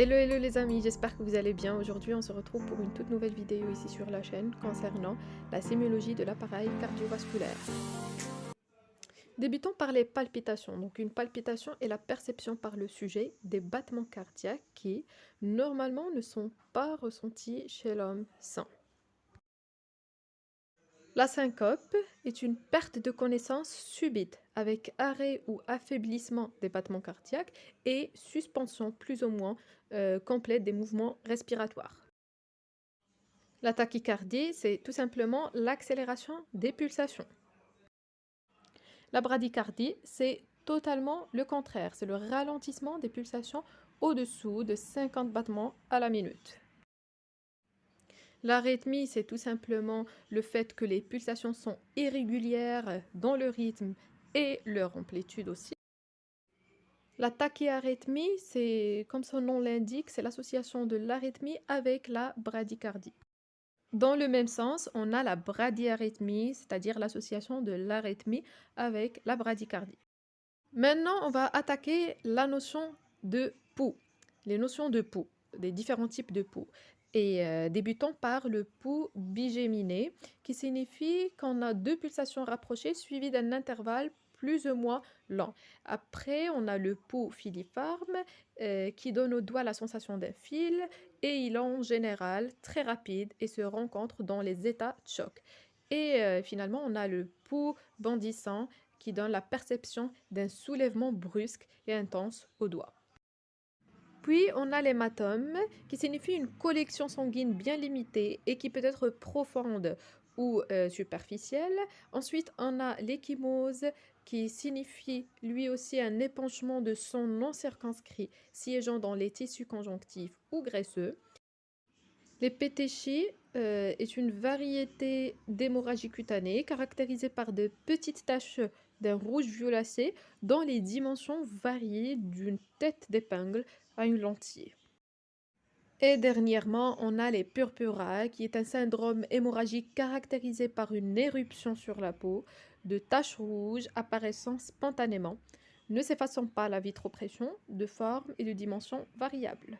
Hello hello les amis, j'espère que vous allez bien. Aujourd'hui on se retrouve pour une toute nouvelle vidéo ici sur la chaîne concernant la sémiologie de l'appareil cardiovasculaire. Débutons par les palpitations. Donc une palpitation est la perception par le sujet des battements cardiaques qui normalement ne sont pas ressentis chez l'homme sain. La syncope est une perte de connaissance subite avec arrêt ou affaiblissement des battements cardiaques et suspension plus ou moins complète des mouvements respiratoires. La tachycardie, c'est tout simplement l'accélération des pulsations. La bradycardie, c'est totalement le contraire, c'est le ralentissement des pulsations au-dessous de 50 battements à la minute. L'arythmie, c'est tout simplement le fait que les pulsations sont irrégulières dans le rythme et leur amplitude aussi. La tachyarythmie, c'est, comme son nom l'indique, c'est l'association de l'arythmie avec la bradycardie. Dans le même sens, on a la bradyarythmie, c'est-à-dire l'association de l'arythmie avec la bradycardie. Maintenant, on va attaquer la notion de pouls, les notions de pouls, des différents types de pouls. Et débutons par le pouls bigéminé, qui signifie qu'on a deux pulsations rapprochées suivies d'un intervalle plus ou moins lent. Après, on a le pouls filiforme, qui donne au doigt la sensation d'un fil, et il est en général très rapide et se rencontre dans les états de choc. Et finalement, on a le pouls bondissant, qui donne la perception d'un soulèvement brusque et intense au doigt. Puis on a l'hématome, qui signifie une collection sanguine bien limitée et qui peut être profonde ou superficielle. Ensuite, on a l'échymose, qui signifie lui aussi un épanchement de sang non circonscrit siégeant dans les tissus conjonctifs ou graisseux. L'épétéchie est une variété d'hémorragie cutanée caractérisée par de petites taches d'un rouge violacé dont les dimensions varient d'une tête d'épingle à une lentille. Et dernièrement, on a les purpura, qui est un syndrome hémorragique caractérisé par une éruption sur la peau, de taches rouges apparaissant spontanément, ne s'effaçant pas à la vitropression, de forme et de dimension variables.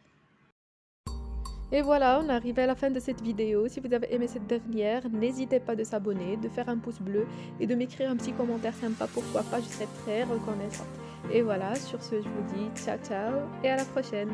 Et voilà, on arrive à la fin de cette vidéo. Si vous avez aimé cette dernière, n'hésitez pas de s'abonner, de faire un pouce bleu et de m'écrire un petit commentaire sympa, pourquoi pas, je serai très reconnaissante. Et voilà, sur ce, je vous dis ciao ciao et à la prochaine.